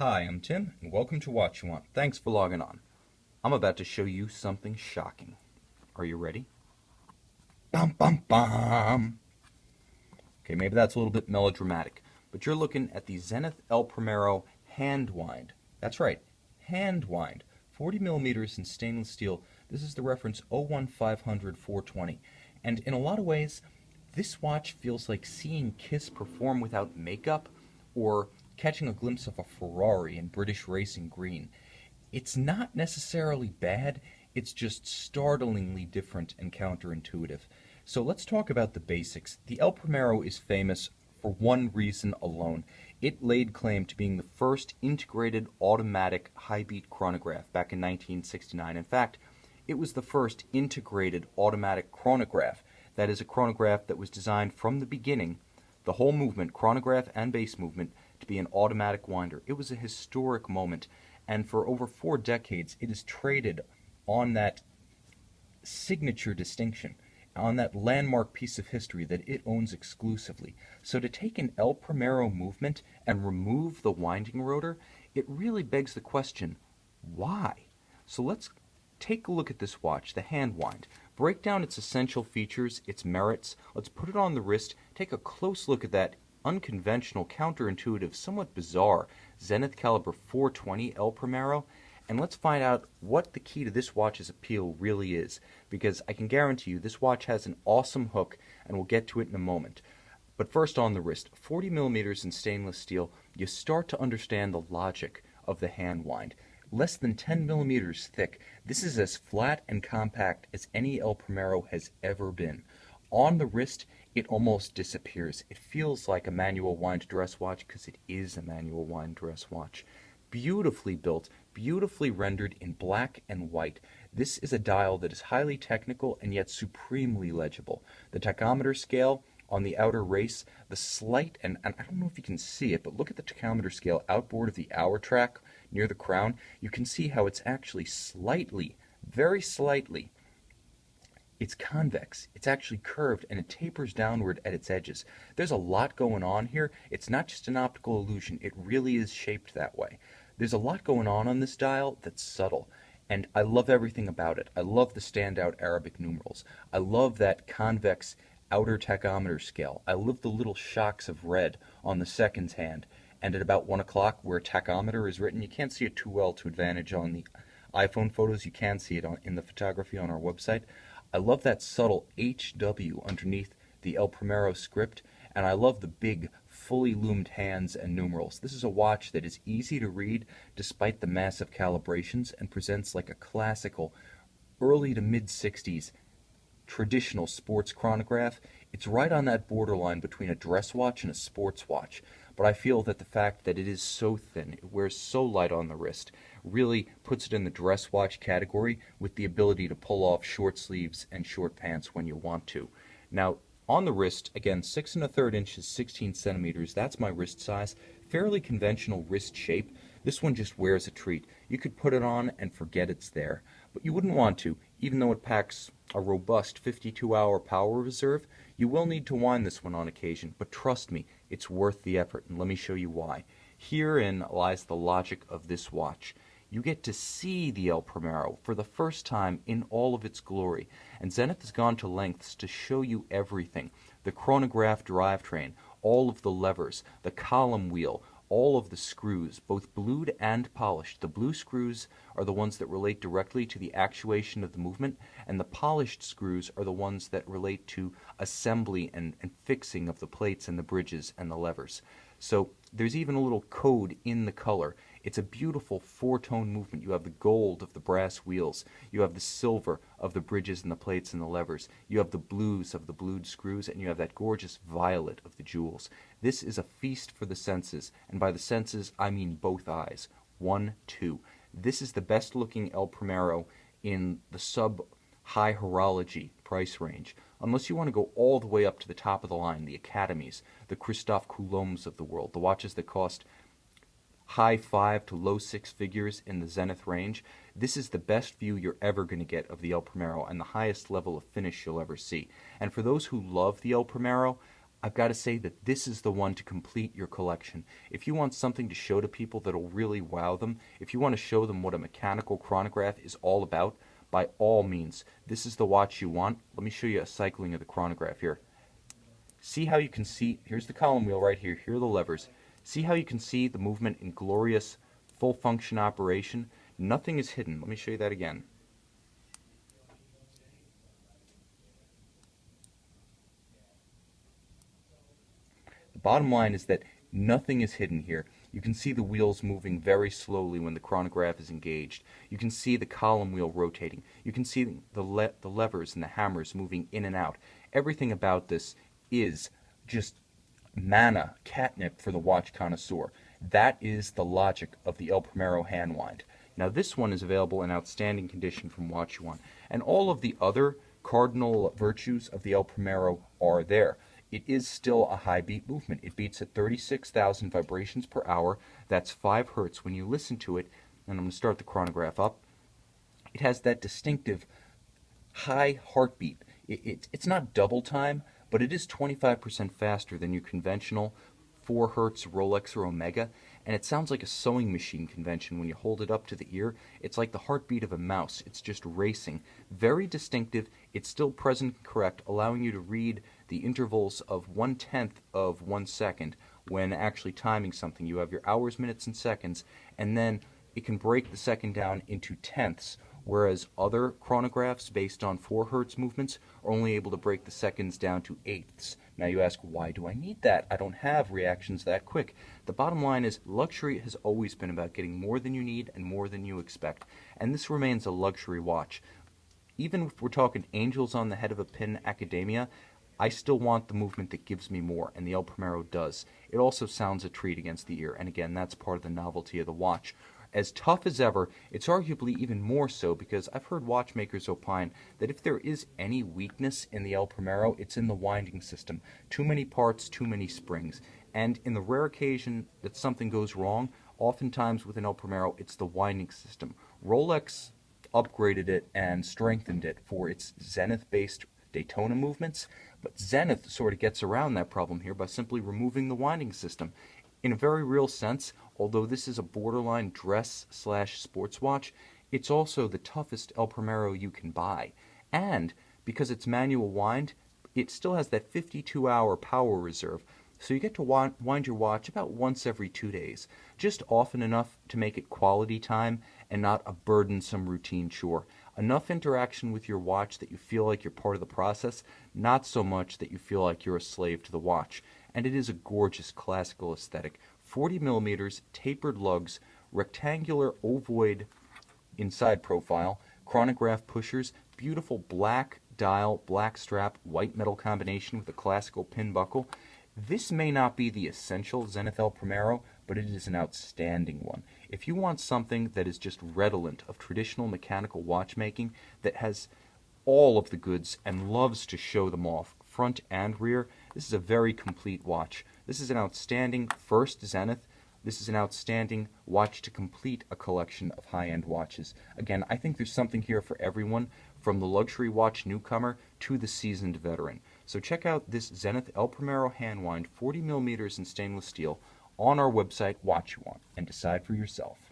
Hi, I'm Tim, and welcome to Watch You Want. Thanks for logging on. I'm about to show you something shocking. Are you ready? Bum bum bum! Okay, maybe that's a little bit melodramatic, but you're looking at the Zenith El Primero hand wind. That's right, hand wind. 40 millimeters in stainless steel. This is the reference 01500-420. And in a lot of ways, this watch feels like seeing Kiss perform without makeup, or catching a glimpse of a Ferrari in British racing green. It's not necessarily bad, it's just startlingly different and counterintuitive. So let's talk about the basics. The El Primero is famous for one reason alone. It laid claim to being the first integrated automatic high-beat chronograph back in 1969. In fact, it was the first integrated automatic chronograph. That is, a chronograph that was designed from the beginning, the whole movement, chronograph and base movement, to be an automatic winder. It was a historic moment, and for over 4 decades it is traded on that signature distinction, on that landmark piece of history that it owns exclusively. So to take an El Primero movement and remove the winding rotor, it really begs the question, why? So let's take a look at this watch, the hand wind. Break down its essential features, its merits. Let's put it on the wrist, take a close look at that unconventional, counterintuitive, somewhat bizarre Zenith caliber 420 El Primero, and let's find out what the key to this watch's appeal really is, because I can guarantee you this watch has an awesome hook, and we'll get to it in a moment. But first, on the wrist, 40 millimeters in stainless steel, you start to understand the logic of the hand wind. Less than 10 millimeters thick, this is as flat and compact as any El Primero has ever been. On the wrist, it almost disappears. It feels like a manual wind dress watch because it is a manual wind dress watch. Beautifully built, beautifully rendered in black and white. This is a dial that is highly technical and yet supremely legible. The tachometer scale on the outer race, the slight, and I don't know if you can see it, but look at the tachometer scale outboard of the hour track near the crown. You can see how it's actually slightly, very slightly, it's convex, it's actually curved, and it tapers downward at its edges. There's a lot going on here. It's not just an optical illusion, it really is shaped that way. There's a lot going on this dial that's subtle, and I love everything about it. I love the standout Arabic numerals. I love that convex outer tachometer scale. I love the little shocks of red on the seconds hand, and at about 1 o'clock where tachometer is written, you can't see it too well to advantage on the iPhone photos. You can see it in the photography on our website. I love that subtle HW underneath the El Primero script, and I love the big, fully loomed hands and numerals. This is a watch that is easy to read despite the massive calibrations and presents like a classical early to mid-60s traditional sports chronograph. It's right on that borderline between a dress watch and a sports watch, but I feel that the fact that it is so thin, it wears so light on the wrist, really puts it in the dress watch category with the ability to pull off short sleeves and short pants when you want to. Now, on the wrist, again, 6 1/3 inches, 16 centimeters, that's my wrist size. Fairly conventional wrist shape. This one just wears a treat. You could put it on and forget it's there, but you wouldn't want to. Even though it packs a robust 52-hour power reserve, you will need to wind this one on occasion, but trust me, it's worth the effort, and let me show you why. Herein lies the logic of this watch. You get to see the El Primero for the first time in all of its glory, and Zenith has gone to lengths to show you everything. The chronograph drivetrain, all of the levers, the column wheel, all of the screws, both blued and polished. The blue screws are the ones that relate directly to the actuation of the movement, and the polished screws are the ones that relate to assembly and fixing of the plates and the bridges and the levers. So there's even a little code in the color. It's a beautiful 4-tone movement. You have the gold of the brass wheels. You have the silver of the bridges and the plates and the levers. You have the blues of the blued screws, and you have that gorgeous violet of the jewels. This is a feast for the senses, and by the senses, I mean both eyes. 1, 2. This is the best looking El Primero in the sub-high horology price range. Unless you want to go all the way up to the top of the line, the Academies, the Christophe Coulombs of the world, the watches that cost high 5 to low 6 figures in the Zenith range. This is the best view you're ever going to get of the El Primero and the highest level of finish you'll ever see. And for those who love the El Primero, I've got to say that this is the one to complete your collection. If you want something to show to people that'll really wow them, if you want to show them what a mechanical chronograph is all about, by all means, this is the watch you want. Let me show you a cycling of the chronograph here. See how you can see, here's the column wheel right here, here are the levers. See how you can see the movement in glorious full function operation? Nothing is hidden. Let me show you that again. The bottom line is that nothing is hidden here. You can see the wheels moving very slowly when the chronograph is engaged. You can see the column wheel rotating. You can see the levers and the hammers moving in and out. Everything about this is just manna, catnip for the watch connoisseur. That is the logic of the El Primero hand wind. Now this one is available in outstanding condition from Watch You Want, and all of the other cardinal virtues of the El Primero are there. It is still a high beat movement. It beats at 36,000 vibrations per hour. That's 5 hertz. When you listen to it, and I'm going to start the chronograph up, it has that distinctive high heartbeat. It's not double time, but it is 25% faster than your conventional 4 hertz Rolex or Omega, and it sounds like a sewing machine convention when you hold it up to the ear. It's like the heartbeat of a mouse. It's just racing. Very distinctive. It's still present and correct, allowing you to read the intervals of 1/10 of 1 second when actually timing something. You have your hours, minutes, and seconds, and then it can break the second down into tenths, whereas other chronographs based on 4 hertz movements are only able to break the seconds down to eighths. Now you ask, why do I need that? I don't have reactions that quick. The bottom line is luxury has always been about getting more than you need and more than you expect, and this remains a luxury watch. Even if we're talking angels on the head of a pin academia, I still want the movement that gives me more, and the El Primero does. It also sounds a treat against the ear, and again, that's part of the novelty of the watch. As tough as ever, it's arguably even more so because I've heard watchmakers opine that if there is any weakness in the El Primero, it's in the winding system. Too many parts, too many springs. And in the rare occasion that something goes wrong, oftentimes with an El Primero, it's the winding system. Rolex upgraded it and strengthened it for its Zenith-based Daytona movements, but Zenith sort of gets around that problem here by simply removing the winding system. In a very real sense, although this is a borderline dress/sports watch, it's also the toughest El Primero you can buy. And because it's manual wind, it still has that 52-hour power reserve, so you get to wind your watch about once every 2 days, just often enough to make it quality time and not a burdensome routine chore. Enough interaction with your watch that you feel like you're part of the process, not so much that you feel like you're a slave to the watch. And it is a gorgeous classical aesthetic. 40 millimeters, tapered lugs, rectangular ovoid inside profile, chronograph pushers, beautiful black dial, black strap, white metal combination with a classical pin buckle. This may not be the essential Zenith El Primero, but it is an outstanding one. If you want something that is just redolent of traditional mechanical watchmaking, that has all of the goods and loves to show them off, front and rear, this is a very complete watch. This is an outstanding first Zenith. This is an outstanding watch to complete a collection of high-end watches. Again, I think there's something here for everyone, from the luxury watch newcomer to the seasoned veteran. So check out this Zenith El Primero hand wind, 40 millimeters in stainless steel, on our website, Watch You Want, and decide for yourself.